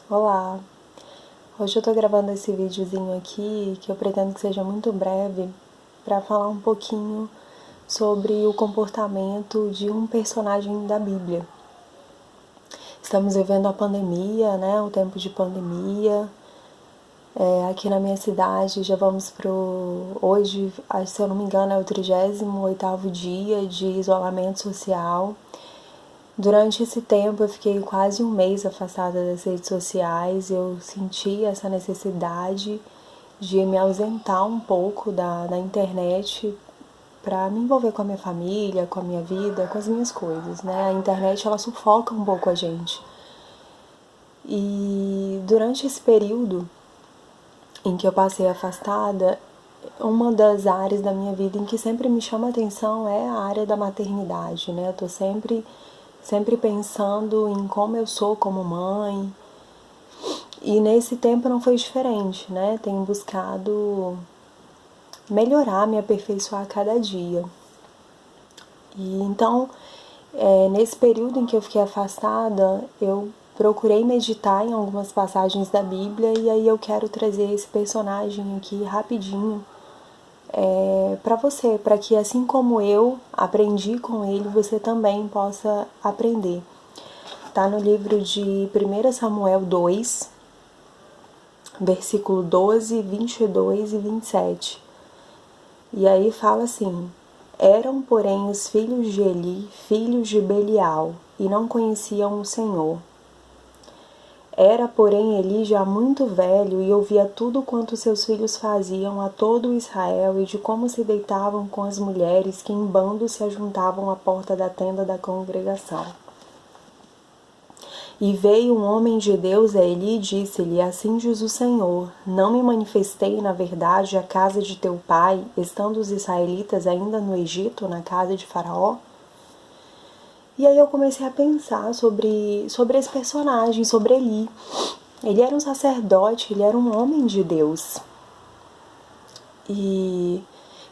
Olá! Hoje eu tô gravando esse videozinho aqui, que eu pretendo que seja muito breve, para falar um pouquinho sobre o comportamento de um personagem da Bíblia. Estamos vivendo a pandemia, né? O tempo de pandemia. Aqui na minha cidade já vamos hoje, se eu não me engano, é o 38º dia de isolamento social. Durante esse tempo eu fiquei quase um mês afastada das redes sociais, eu senti essa necessidade de me ausentar um pouco da internet para me envolver com a minha família, com a minha vida, com as minhas coisas, né? A internet ela sufoca um pouco a gente. E durante esse período em que eu passei afastada, uma das áreas da minha vida em que sempre me chama atenção é a área da maternidade, né? Eu tô sempre pensando em como eu sou como mãe. E nesse tempo não foi diferente, né? Tenho buscado melhorar, me aperfeiçoar a cada dia. E então, nesse período em que eu fiquei afastada, eu procurei meditar em algumas passagens da Bíblia e aí eu quero trazer esse personagem aqui rapidinho para você, para que assim como eu aprendi com ele, você também possa aprender. Está no livro de 1 Samuel 2, versículo 12, 22 e 27. E aí fala assim: Eram, porém, os filhos de Eli, filhos de Belial, e não conheciam o Senhor. Era, porém, Eli já muito velho e ouvia tudo quanto seus filhos faziam a todo Israel e de como se deitavam com as mulheres que em bando se ajuntavam à porta da tenda da congregação. E veio um homem de Deus a Eli e disse-lhe: Assim diz o Senhor, não me manifestei na verdade à casa de teu pai, estando os israelitas ainda no Egito, na casa de Faraó? E aí eu comecei a pensar sobre esse personagem, sobre Eli. Ele era um sacerdote, ele era um homem de Deus. E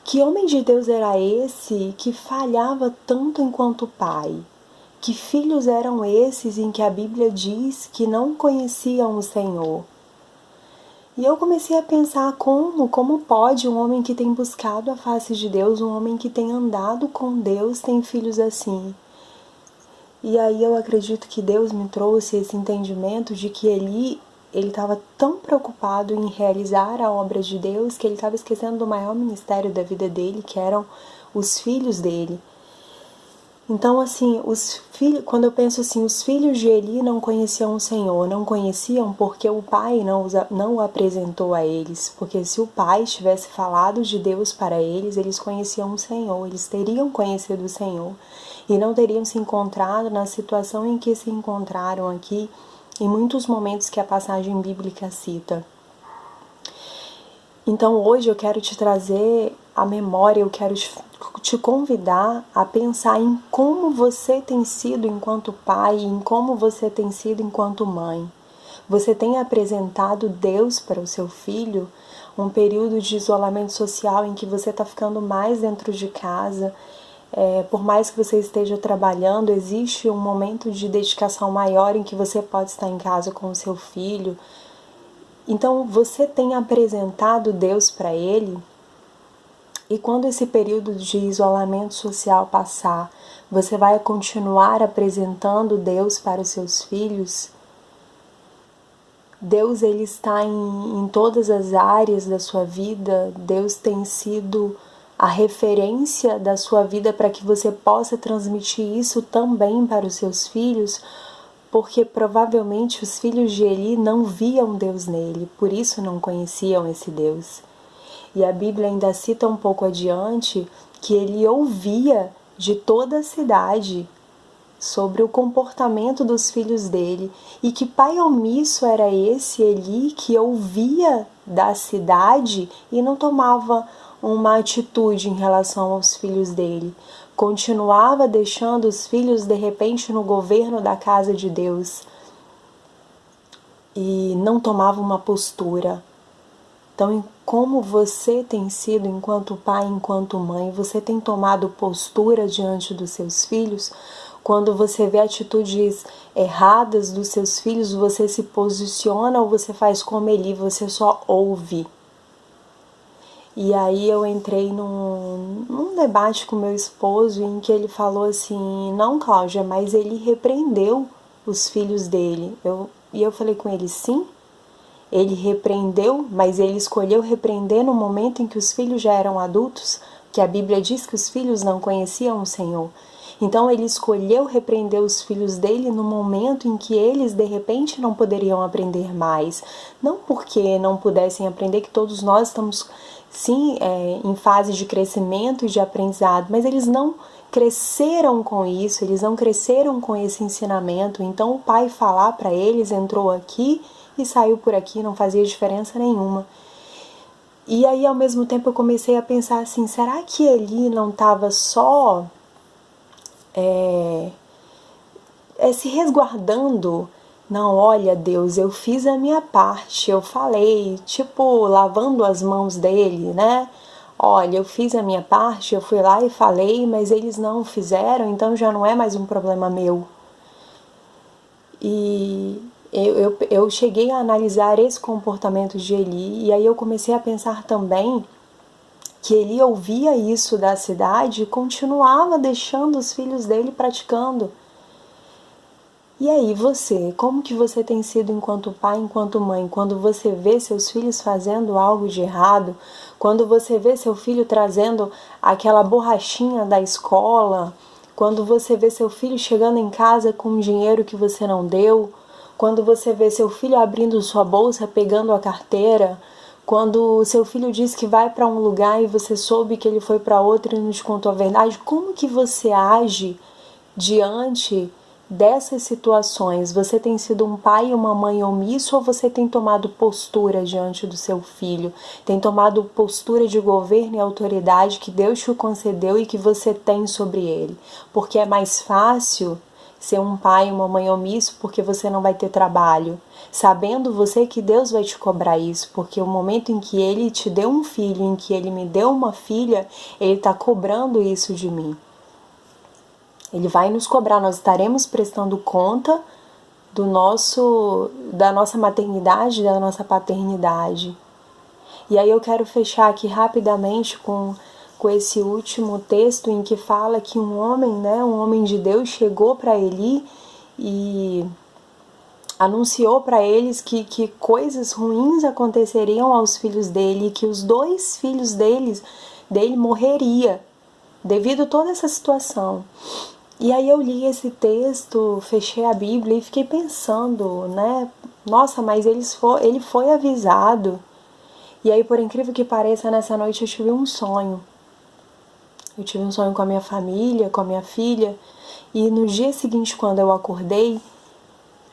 que homem de Deus era esse que falhava tanto enquanto pai? Que filhos eram esses em que a Bíblia diz que não conheciam o Senhor? E eu comecei a pensar como pode um homem que tem buscado a face de Deus, um homem que tem andado com Deus, tem filhos assim? E aí eu acredito que Deus me trouxe esse entendimento de que ele estava tão preocupado em realizar a obra de Deus que ele estava esquecendo do maior ministério da vida dele, que eram os filhos dele. Então, assim, quando eu penso assim, os filhos de Eli não conheciam o Senhor, não conheciam porque o pai não o apresentou a eles. Porque se o pai tivesse falado de Deus para eles, eles conheciam o Senhor, eles teriam conhecido o Senhor e não teriam se encontrado na situação em que se encontraram aqui, em muitos momentos que a passagem bíblica cita. Então hoje eu quero te trazer a memória, eu quero te convidar a pensar em como você tem sido enquanto pai, em como você tem sido enquanto mãe. Você tem apresentado Deus para o seu filho? Um período de isolamento social em que você está ficando mais dentro de casa, por mais que você esteja trabalhando, existe um momento de dedicação maior em que você pode estar em casa com o seu filho. Então, você tem apresentado Deus para ele? E quando esse período de isolamento social passar, você vai continuar apresentando Deus para os seus filhos? Deus ele está em todas as áreas da sua vida. Deus tem sido a referência da sua vida para que você possa transmitir isso também para os seus filhos, porque provavelmente os filhos de Eli não viam Deus nele, por isso não conheciam esse Deus. E a Bíblia ainda cita um pouco adiante que ele ouvia de toda a cidade sobre o comportamento dos filhos dele, e que pai omisso era esse Eli que ouvia da cidade e não tomava uma atitude em relação aos filhos dele. Continuava deixando os filhos de repente no governo da casa de Deus e não tomava uma postura. Então, como você tem sido enquanto pai, enquanto mãe? Você tem tomado postura diante dos seus filhos? Quando você vê atitudes erradas dos seus filhos, você se posiciona ou você faz como Eli, você só ouve? E aí eu entrei num debate com meu esposo em que ele falou assim, não, Cláudia, mas ele repreendeu os filhos dele. E eu falei com ele, sim, ele repreendeu, mas ele escolheu repreender no momento em que os filhos já eram adultos, que a Bíblia diz que os filhos não conheciam o Senhor. Então ele escolheu repreender os filhos dele no momento em que eles de repente não poderiam aprender mais. Não porque não pudessem aprender, que todos nós estamos sim em fase de crescimento e de aprendizado, mas eles não cresceram com isso, eles não cresceram com esse ensinamento. Então o pai falar para eles, entrou aqui e saiu por aqui, não fazia diferença nenhuma. E aí ao mesmo tempo eu comecei a pensar assim, será que Eli não estava só se resguardando? Não, olha Deus, eu fiz a minha parte, eu falei, tipo, lavando as mãos dele, né? Olha, eu fiz a minha parte, eu fui lá e falei, mas eles não fizeram, então já não é mais um problema meu. E eu cheguei a analisar esse comportamento de Eli, e aí eu comecei a pensar também que Eli ouvia isso da cidade e continuava deixando os filhos dele praticando. E aí você, como que você tem sido enquanto pai, enquanto mãe, quando você vê seus filhos fazendo algo de errado, quando você vê seu filho trazendo aquela borrachinha da escola, quando você vê seu filho chegando em casa com dinheiro que você não deu, quando você vê seu filho abrindo sua bolsa, pegando a carteira, quando seu filho diz que vai para um lugar e você soube que ele foi para outro e não te contou a verdade, como que você age diante dessas situações? Você tem sido um pai e uma mãe omisso ou você tem tomado postura diante do seu filho? Tem tomado postura de governo e autoridade que Deus te concedeu e que você tem sobre ele? Porque é mais fácil ser um pai e uma mãe omisso porque você não vai ter trabalho, sabendo você que Deus vai te cobrar isso, porque o momento em que Ele te deu um filho, em que Ele me deu uma filha, Ele está cobrando isso de mim. Ele vai nos cobrar, nós estaremos prestando conta da nossa maternidade, da nossa paternidade. E aí eu quero fechar aqui rapidamente com esse último texto em que fala que um homem de Deus chegou para Eli e anunciou para eles que coisas ruins aconteceriam aos filhos dele e que os 2 filhos dele morreria devido a toda essa situação. E aí eu li esse texto, fechei a Bíblia e fiquei pensando, né? Nossa, mas ele foi avisado. E aí, por incrível que pareça, nessa noite eu tive um sonho. Eu tive um sonho com a minha família, com a minha filha. E no dia seguinte, quando eu acordei,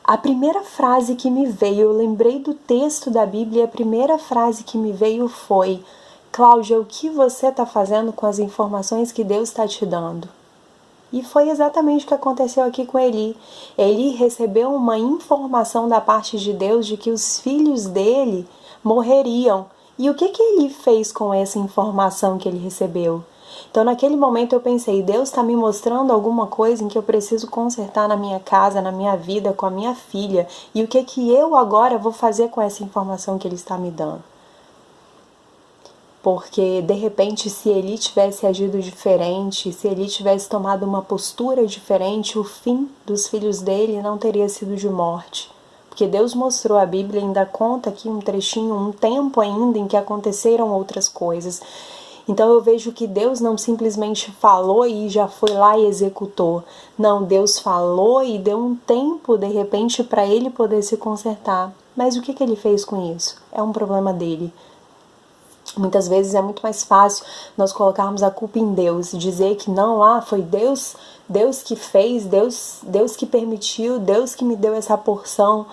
a primeira frase que me veio, eu lembrei do texto da Bíblia e a primeira frase que me veio foi: Cláudia, o que você está fazendo com as informações que Deus está te dando? E foi exatamente o que aconteceu aqui com Eli. Eli recebeu uma informação da parte de Deus de que os filhos dele morreriam. E o que Eli fez com essa informação que ele recebeu? Então, naquele momento eu pensei, Deus está me mostrando alguma coisa em que eu preciso consertar na minha casa, na minha vida, com a minha filha. E o que eu agora vou fazer com essa informação que Ele está me dando? Porque, de repente, se Eli tivesse agido diferente, se Eli tivesse tomado uma postura diferente, o fim dos filhos dele não teria sido de morte. Porque Deus mostrou, a Bíblia ainda conta aqui um trechinho, um tempo ainda em que aconteceram outras coisas. Então eu vejo que Deus não simplesmente falou e já foi lá e executou. Não, Deus falou e deu um tempo, de repente, para ele poder se consertar. Mas o que ele fez com isso? É um problema dele. Muitas vezes é muito mais fácil nós colocarmos a culpa em Deus, dizer que não, foi Deus que fez, Deus que permitiu, Deus que me deu essa porção.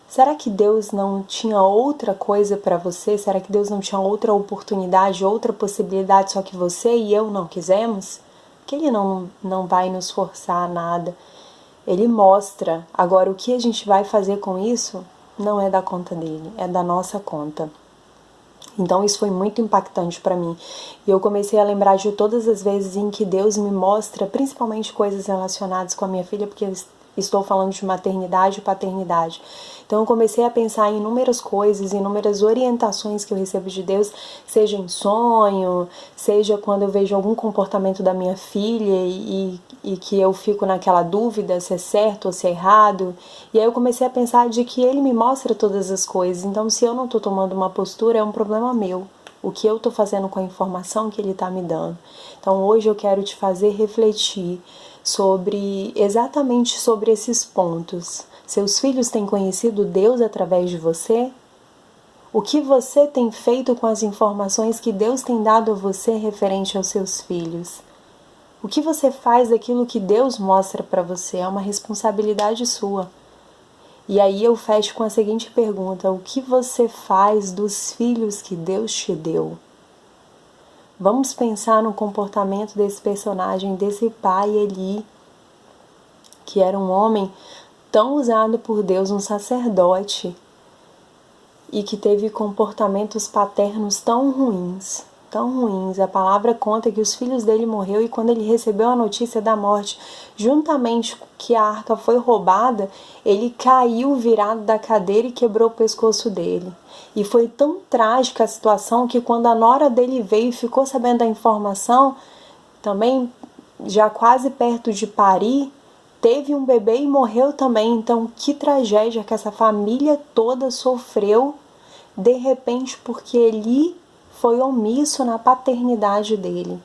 Será que Deus não tinha outra coisa para você? Será que Deus não tinha outra oportunidade, outra possibilidade, só que você e eu não quisemos? Que Ele não vai nos forçar a nada. Ele mostra. Agora, o que a gente vai fazer com isso não é da conta dele, é da nossa conta. Então isso foi muito impactante para mim. E eu comecei a lembrar de todas as vezes em que Deus me mostra, principalmente coisas relacionadas com a minha filha, porque eu estou falando de maternidade e paternidade. Então eu comecei a pensar em inúmeras coisas, inúmeras orientações que eu recebo de Deus, seja em sonho, seja quando eu vejo algum comportamento da minha filha e que eu fico naquela dúvida se é certo ou se é errado. E aí eu comecei a pensar de que Ele me mostra todas as coisas. Então se eu não estou tomando uma postura, é um problema meu. O que eu estou fazendo com a informação que Ele está me dando. Então hoje eu quero te fazer refletir exatamente sobre esses pontos. Seus filhos têm conhecido Deus através de você? O que você tem feito com as informações que Deus tem dado a você referente aos seus filhos? O que você faz daquilo que Deus mostra para você? É uma responsabilidade sua. E aí eu fecho com a seguinte pergunta: o que você faz dos filhos que Deus te deu? Vamos pensar no comportamento desse personagem, desse pai Eli, que era um homem tão usado por Deus, um sacerdote, e que teve comportamentos paternos tão ruins, tão ruins. A palavra conta que os filhos dele morreu e quando ele recebeu a notícia da morte, juntamente com que a arca foi roubada, ele caiu virado da cadeira e quebrou o pescoço dele. E foi tão trágica a situação que quando a nora dele veio e ficou sabendo da informação, também já quase perto de parir, teve um bebê e morreu também. Então, que tragédia que essa família toda sofreu, de repente, porque ele foi omisso na paternidade dele.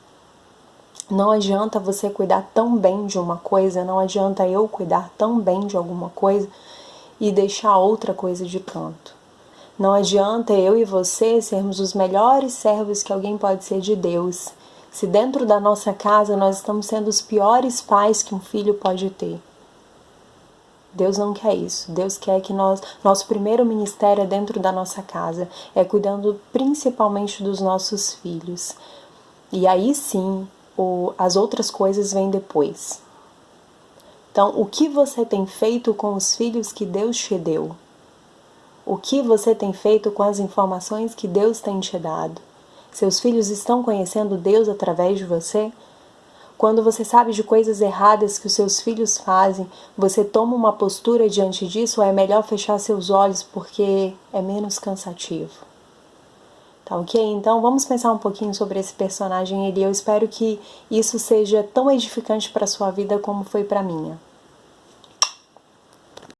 Não adianta você cuidar tão bem de uma coisa, não adianta eu cuidar tão bem de alguma coisa e deixar outra coisa de canto. Não adianta eu e você sermos os melhores servos que alguém pode ser de Deus, se dentro da nossa casa nós estamos sendo os piores pais que um filho pode ter. Deus não quer isso. Deus quer que nosso primeiro ministério é dentro da nossa casa, é cuidando principalmente dos nossos filhos. E aí sim, as outras coisas vêm depois. Então, o que você tem feito com os filhos que Deus te deu? O que você tem feito com as informações que Deus tem te dado? Seus filhos estão conhecendo Deus através de você? Quando você sabe de coisas erradas que os seus filhos fazem, você toma uma postura diante disso ou é melhor fechar seus olhos porque é menos cansativo? Tá ok? Então vamos pensar um pouquinho sobre esse personagem Eli. Eu espero que isso seja tão edificante para a sua vida como foi para a minha.